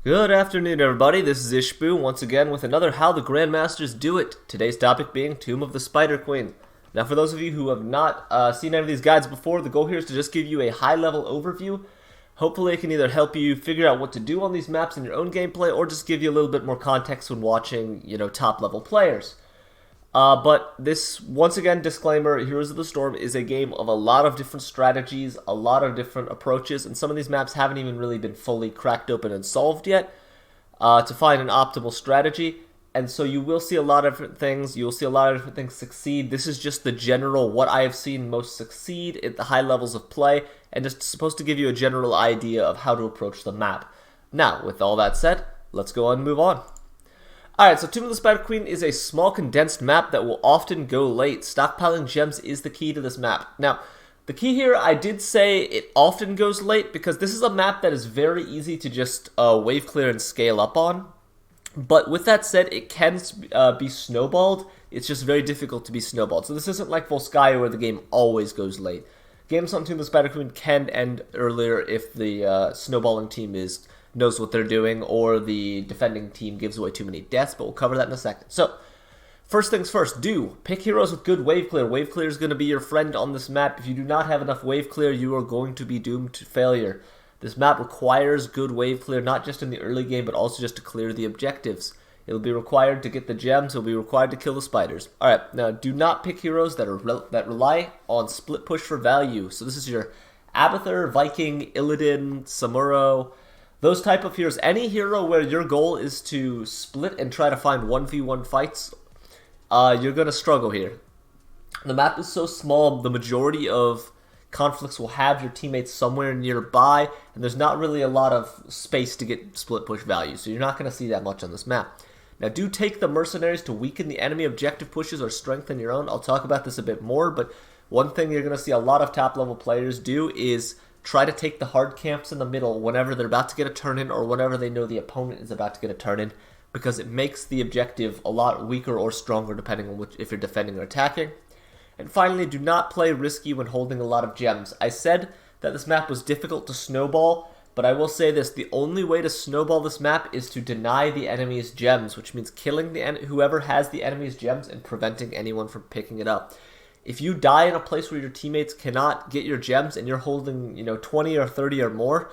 Good afternoon, everybody. This is Ishbu once again with another How the Grandmasters Do It. Today's topic being Tomb of the Spider Queen. Now, for those of you who have not seen any of these guides before, the goal here is to just give you a high-level overview. Hopefully, it can either help you figure out what to do on these maps in your own gameplay, or just give you a little bit more context when watching, top-level players. But this, once again, disclaimer, Heroes of the Storm is a game of a lot of different strategies, a lot of different approaches, and some of these maps haven't even really been fully cracked open and solved yet to find an optimal strategy. And so you will see a lot of different things, you'll see a lot of different things succeed. This is just the general, what I have seen most succeed at the high levels of play, and just supposed to give you a general idea of how to approach the map. Now, with all that said, let's go on and move on. Alright, so Tomb of the Spider Queen is a small condensed map that will often go late. Stockpiling gems is the key to this map. Now, the key here, I did say it often goes late because this is a map that is very easy to just wave clear and scale up on. But with that said, it can be snowballed. It's just very difficult to be snowballed. So this isn't like Volskaya where the game always goes late. Games on Tomb of the Spider Queen can end earlier if the snowballing team knows what they're doing, or the defending team gives away too many deaths, but we'll cover that in a second. So, first things first, pick heroes with good wave clear. Wave clear is going to be your friend on this map. If you do not have enough wave clear, you are going to be doomed to failure. This map requires good wave clear, not just in the early game, but also just to clear the objectives. It'll be required to get the gems, it'll be required to kill the spiders. Alright, now do not pick heroes that rely on split push for value. So this is your Abathur, Viking, Illidan, Samuro, those type of heroes. Any hero where your goal is to split and try to find 1v1 fights, you're going to struggle here. The map is so small, the majority of conflicts will have your teammates somewhere nearby, and there's not really a lot of space to get split push value, so you're not going to see that much on this map. Now, do take the mercenaries to weaken the enemy objective pushes or strengthen your own. I'll talk about this a bit more, but one thing you're going to see a lot of top-level players do is try to take the hard camps in the middle whenever they're about to get a turn in, or whenever they know the opponent is about to get a turn in, because it makes the objective a lot weaker or stronger depending on if you're defending or attacking. And finally, do not play risky when holding a lot of gems. I said that this map was difficult to snowball, but I will say this, the only way to snowball this map is to deny the enemy's gems, which means killing whoever has the enemy's gems and preventing anyone from picking it up. If you die in a place where your teammates cannot get your gems and you're holding, 20 or 30 or more,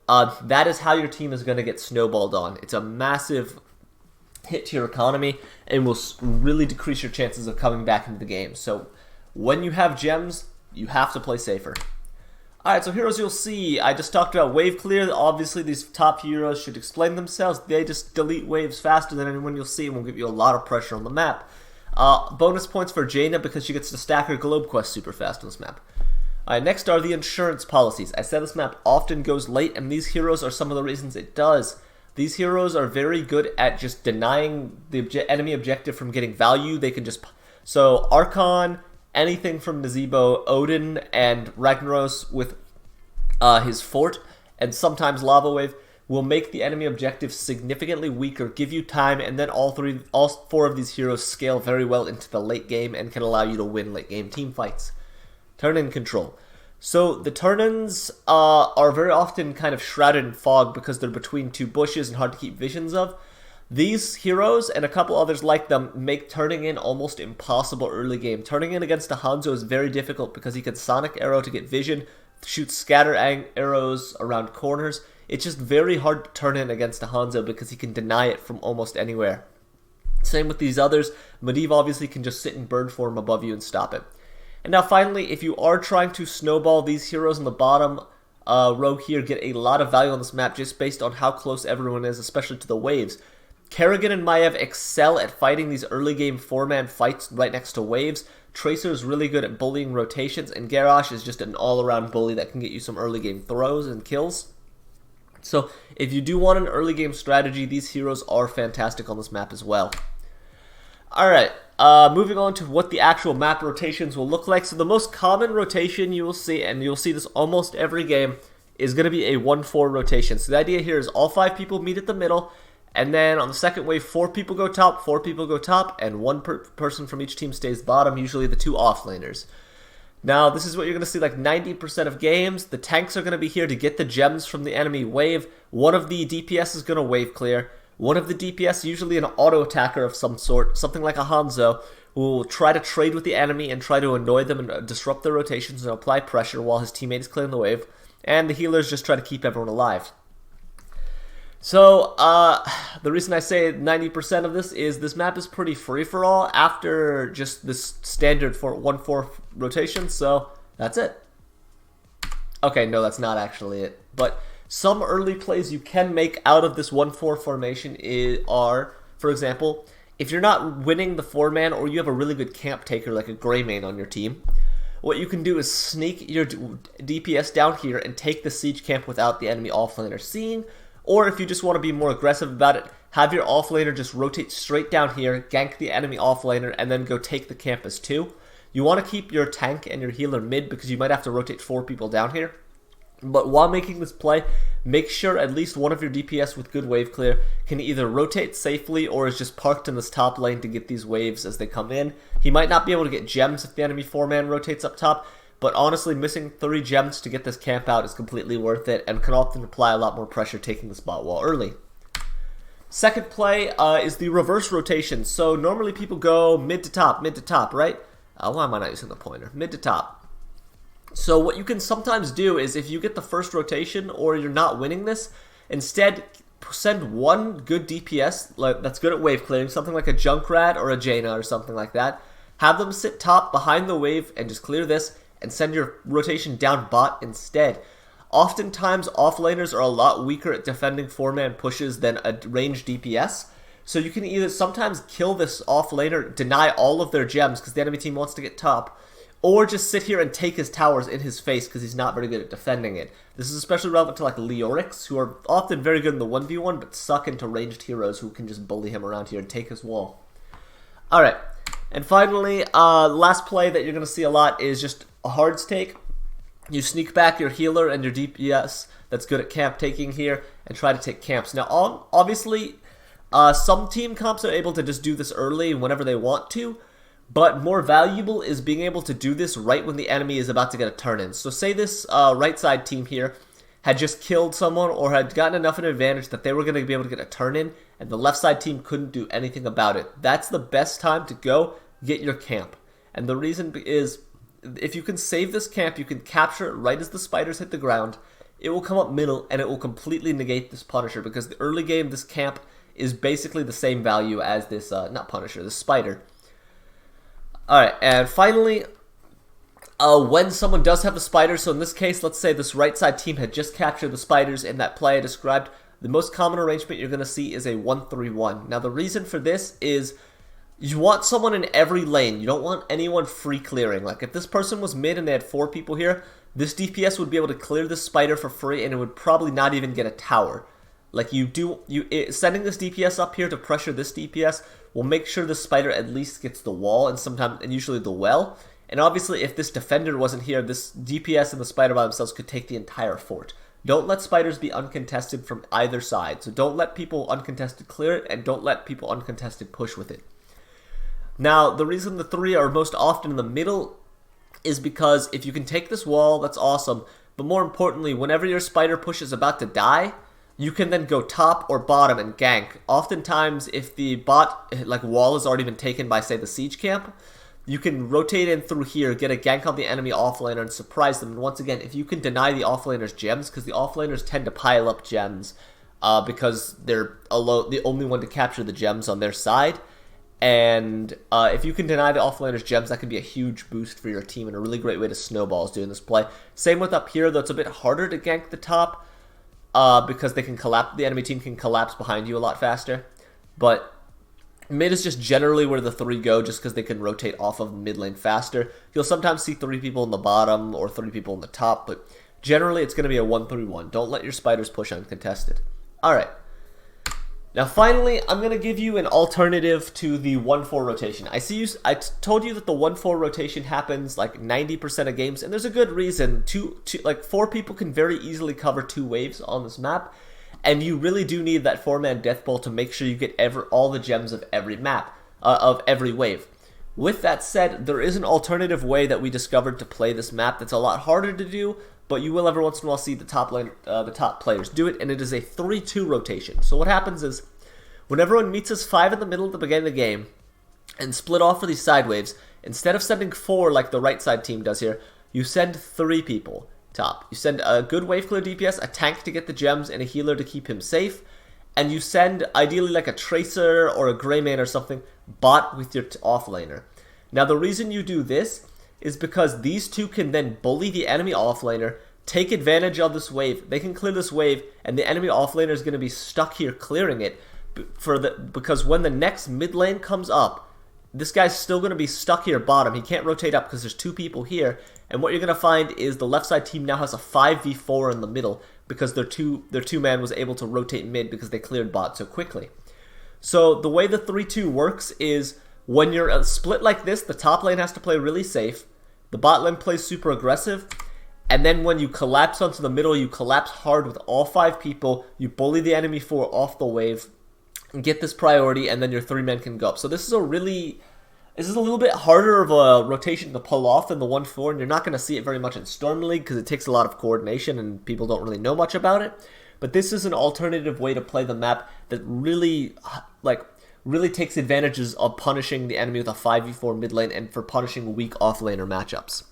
that is how your team is going to get snowballed on. It's a massive hit to your economy and will really decrease your chances of coming back into the game. So when you have gems, you have to play safer. Alright, so heroes you'll see, I just talked about wave clear. Obviously, these top heroes should explain themselves. They just delete waves faster than anyone you'll see and will give you a lot of pressure on the map. Bonus points for Jaina because she gets to stack her globe quest super fast on this map. Alright, next are the insurance policies. I said this map often goes late, and these heroes are some of the reasons it does. These heroes are very good at just denying the enemy objective from getting value. They can just... So, Archon, anything from Nazebo, Odin, and Ragnaros with his fort, and sometimes Lava Wave, will make the enemy objective significantly weaker, give you time, and then all four of these heroes scale very well into the late game and can allow you to win late game team fights. Turn-in control. So the turn-ins are very often kind of shrouded in fog because they're between two bushes and hard to keep visions of. These heroes and a couple others like them make turning in almost impossible early game. Turning in against a Hanzo is very difficult because he can Sonic Arrow to get vision, shoot scatter arrows around corners. It's just very hard to turn in against a Hanzo because he can deny it from almost anywhere. Same with these others. Medivh obviously can just sit in bird form above you and stop it. And now finally, if you are trying to snowball, these heroes in the bottom row here get a lot of value on this map just based on how close everyone is, especially to the waves. Kerrigan and Maiev excel at fighting these early game 4-man fights right next to waves. Tracer is really good at bullying rotations, and Garrosh is just an all-around bully that can get you some early game throws and kills. So if you do want an early game strategy, these heroes are fantastic on this map as well. Alright, moving on to what the actual map rotations will look like. So the most common rotation you will see, and you'll see this almost every game, is going to be a 1-4 rotation. So the idea here is all 5 people meet at the middle, and then on the second wave, 4 people go top, and one person from each team stays bottom, usually the 2 offlaners. Now, this is what you're going to see like 90% of games. The tanks are going to be here to get the gems from the enemy wave. One of the DPS is going to wave clear. One of the DPS, usually an auto attacker of some sort, something like a Hanzo, will try to trade with the enemy and try to annoy them and disrupt their rotations and apply pressure while his teammate is clearing the wave. And the healers just try to keep everyone alive. So, the reason I say 90% of this map is pretty free-for-all after just this standard for 1-4 rotation, so that's it. Okay, no, that's not actually it. But some early plays you can make out of this 1-4 formation are, for example, if you're not winning the 4-man or you have a really good camp taker like a Greymane on your team, what you can do is sneak your DPS down here and take the siege camp without the enemy offlaner seeing. Or if you just want to be more aggressive about it, have your offlaner just rotate straight down here, gank the enemy offlaner, and then go take the camp as 2. You want to keep your tank and your healer mid because you might have to rotate 4 people down here. But while making this play, make sure at least one of your DPS with good wave clear can either rotate safely or is just parked in this top lane to get these waves as they come in. He might not be able to get gems if the enemy 4-man rotates up top, but honestly, missing 3 gems to get this camp out is completely worth it and can often apply a lot more pressure taking the spot wall early. Second play is the reverse rotation. So normally people go mid to top, right? Why am I not using the pointer? Mid to top. So what you can sometimes do is if you get the first rotation or you're not winning this, instead send one good DPS that's good at wave clearing, something like a Junkrat or a Jaina or something like that. Have them sit top behind the wave and just clear this, and send your rotation down bot instead. Oftentimes, offlaners are a lot weaker at defending 4-man pushes than a ranged DPS, so you can either sometimes kill this offlaner, deny all of their gems because the enemy team wants to get top, or just sit here and take his towers in his face because he's not very good at defending it. This is especially relevant to like Leorix, who are often very good in the 1v1, but suck into ranged heroes who can just bully him around here and take his wall. Alright, and finally, last play that you're going to see a lot is just a hard take. You sneak back your healer and your DPS that's good at camp taking here and try to take camps. Now, obviously, some team comps are able to just do this early whenever they want to, but more valuable is being able to do this right when the enemy is about to get a turn in. So say this right side team here had just killed someone or had gotten enough of an advantage that they were going to be able to get a turn in, and the left side team couldn't do anything about it. That's the best time to go get your camp. And the reason is, if you can save this camp, you can capture it right as the spiders hit the ground. It will come up middle, and it will completely negate this Punisher, because the early game, this camp is basically the same value as this, not Punisher, this spider. Alright, and finally, when someone does have the spider, so in this case, let's say this right side team had just captured the spiders in that play I described, the most common arrangement you're going to see is a 1-3-1. Now, the reason for this is you want someone in every lane. You don't want anyone free clearing. Like, if this person was mid and they had 4 people here, this DPS would be able to clear this spider for free, and it would probably not even get a tower. Like, sending this DPS up here to pressure this DPS will make sure the spider at least gets the wall, and usually the well. And obviously, if this defender wasn't here, this DPS and the spider by themselves could take the entire fort. Don't let spiders be uncontested from either side. So don't let people uncontested clear it, and don't let people uncontested push with it. Now, the reason the 3 are most often in the middle is because if you can take this wall, that's awesome. But more importantly, whenever your spider push is about to die, you can then go top or bottom and gank. Oftentimes, if the bot wall has already been taken by, say, the siege camp, you can rotate in through here, get a gank on the enemy offlaner, and surprise them. And once again, if you can deny the offlaner's gems, because the offlaners tend to pile up gems because they're the only one to capture the gems on their side. And if you can deny the offlaner's gems, that can be a huge boost for your team and a really great way to snowballs doing this play. Same with up here, though it's a bit harder to gank the top because they can collapse. The enemy team can collapse behind you a lot faster. But mid is just generally where the 3 go, just because they can rotate off of mid lane faster. You'll sometimes see 3 people in the bottom or 3 people in the top, but generally it's going to be a 1-3-1. Don't let your spiders push uncontested. Alright. Now finally, I'm going to give you an alternative to the 1-4 rotation. I told you that the 1-4 rotation happens like 90% of games, and there's a good reason. 4 people can very easily cover 2 waves on this map, and you really do need that 4-man death bowl to make sure you get all the gems of every map, of every wave. With that said, there is an alternative way that we discovered to play this map that's a lot harder to do, but you will every once in a while see the top players do it, and it is a 3-2 rotation. So what happens is, when everyone meets us 5 in the middle at the beginning of the game, and split off for these side waves, instead of sending 4 like the right side team does here, you send 3 people top. You send a good wave clear DPS, a tank to get the gems, and a healer to keep him safe. And you send, ideally, like a Tracer or a Greymane or something, bot with your offlaner. Now, the reason you do this is because these two can then bully the enemy offlaner, take advantage of this wave. They can clear this wave, and the enemy offlaner is going to be stuck here clearing it. Because when the next mid lane comes up, this guy's still going to be stuck here bottom. He can't rotate up because there's 2 people here. And what you're going to find is the left side team now has a 5v4 in the middle because their two man was able to rotate mid because they cleared bot so quickly. So the way the 3-2 works is when you're split like this, the top lane has to play really safe. The bot lane plays super aggressive. And then when you collapse onto the middle, you collapse hard with all 5 people. You bully the enemy 4 off the wave and get this priority, and then your 3 men can go up. So this is a little bit harder of a rotation to pull off than the 1-4, and you're not going to see it very much in Storm League because it takes a lot of coordination and people don't really know much about it. But this is an alternative way to play the map that really takes advantages of punishing the enemy with a 5v4 mid lane and for punishing weak offlaner matchups.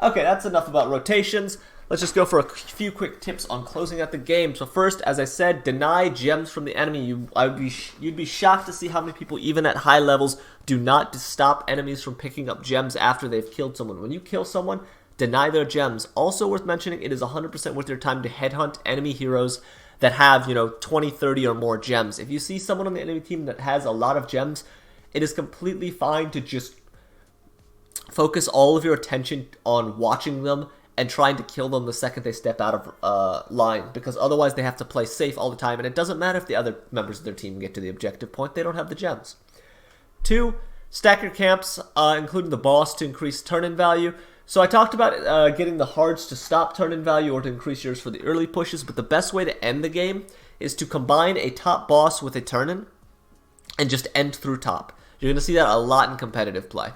Okay, that's enough about rotations. Let's just go for a few quick tips on closing out the game. So first, as I said, deny gems from the enemy. You'd be shocked to see how many people, even at high levels, do not stop enemies from picking up gems after they've killed someone. When you kill someone, deny their gems. Also worth mentioning, it is 100% worth your time to headhunt enemy heroes that have, 20, 30 or more gems. If you see someone on the enemy team that has a lot of gems, it is completely fine to just focus all of your attention on watching them and trying to kill them the second they step out of line, because otherwise they have to play safe all the time, and it doesn't matter if the other members of their team get to the objective point, they don't have the gems. 2, stack your camps, including the boss, to increase turn-in value. So I talked about getting the hards to stop turn-in value or to increase yours for the early pushes, but the best way to end the game is to combine a top boss with a turn-in and just end through top. You're going to see that a lot in competitive play.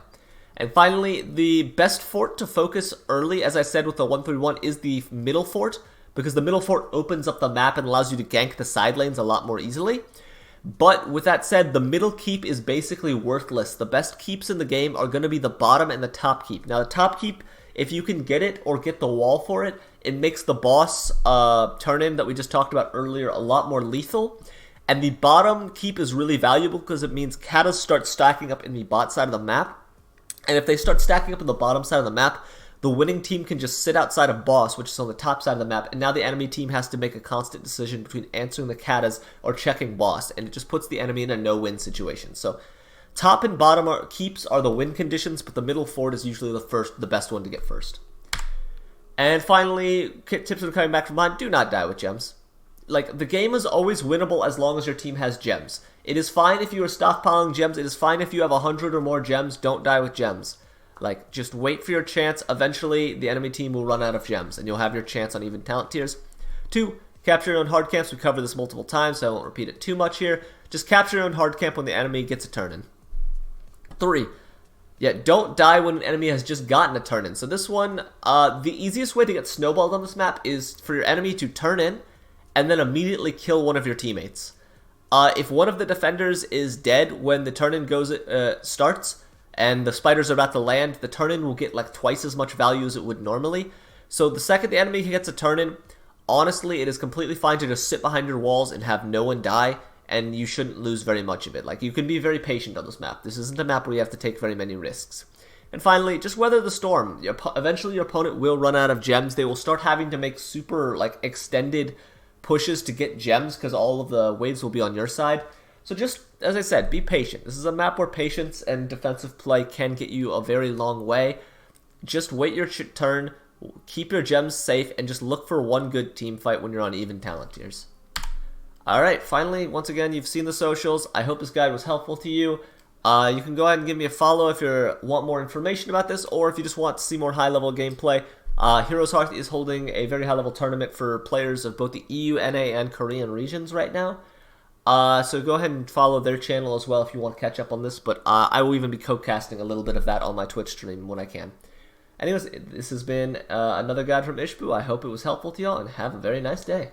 And finally, the best fort to focus early, as I said with the 1-3-1, is the middle fort, because the middle fort opens up the map and allows you to gank the side lanes a lot more easily. But with that said, the middle keep is basically worthless. The best keeps in the game are going to be the bottom and the top keep. Now, the top keep, if you can get it or get the wall for it, it makes the boss turn-in that we just talked about earlier a lot more lethal. And the bottom keep is really valuable because it means katas start stacking up in the bot side of the map. And if they start stacking up in the bottom side of the map, the winning team can just sit outside of boss, which is on the top side of the map, and now the enemy team has to make a constant decision between answering the katas or checking boss, and it just puts the enemy in a no-win situation. So top and bottom keeps are the win conditions, but the middle fort is usually the best one to get first. And finally, tips for coming back from behind: do not die with gems. Like, the game is always winnable as long as your team has gems. It is fine if you are stockpiling gems. It is fine if you have 100 or more gems. Don't die with gems. Like, just wait for your chance. Eventually, the enemy team will run out of gems, and you'll have your chance on even talent tiers. 2, capture your own hard camps. We covered this multiple times, so I won't repeat it too much here. Just capture your own hard camp when the enemy gets a turn-in. 3, don't die when an enemy has just gotten a turn-in. So this one, the easiest way to get snowballed on this map is for your enemy to turn in, and then immediately kill one of your teammates. If one of the defenders is dead when the turn-in starts, and the spiders are about to land, the turn-in will get like twice as much value as it would normally. So the second the enemy gets a turn-in, honestly, it is completely fine to just sit behind your walls and have no one die, and you shouldn't lose very much of it. Like, you can be very patient on this map. This isn't a map where you have to take very many risks. And finally, just weather the storm. Eventually your opponent will run out of gems. They will start having to make super extended pushes to get gems because all of the waves will be on your side. So just, as I said, be patient. This is a map where patience and defensive play can get you a very long way. Just wait your turn, keep your gems safe, and just look for one good team fight when you're on even talent tiers. Alright, finally, once again, you've seen the socials. I hope this guide was helpful to you. You can go ahead and give me a follow if you want more information about this, or if you just want to see more high-level gameplay. Heroes Hearth is holding a very high-level tournament for players of both the EU, NA, and Korean regions right now. So go ahead and follow their channel as well if you want to catch up on this. But I will even be co-casting a little bit of that on my Twitch stream when I can. Anyways, this has been another guide from Ishbu. I hope it was helpful to y'all, and have a very nice day.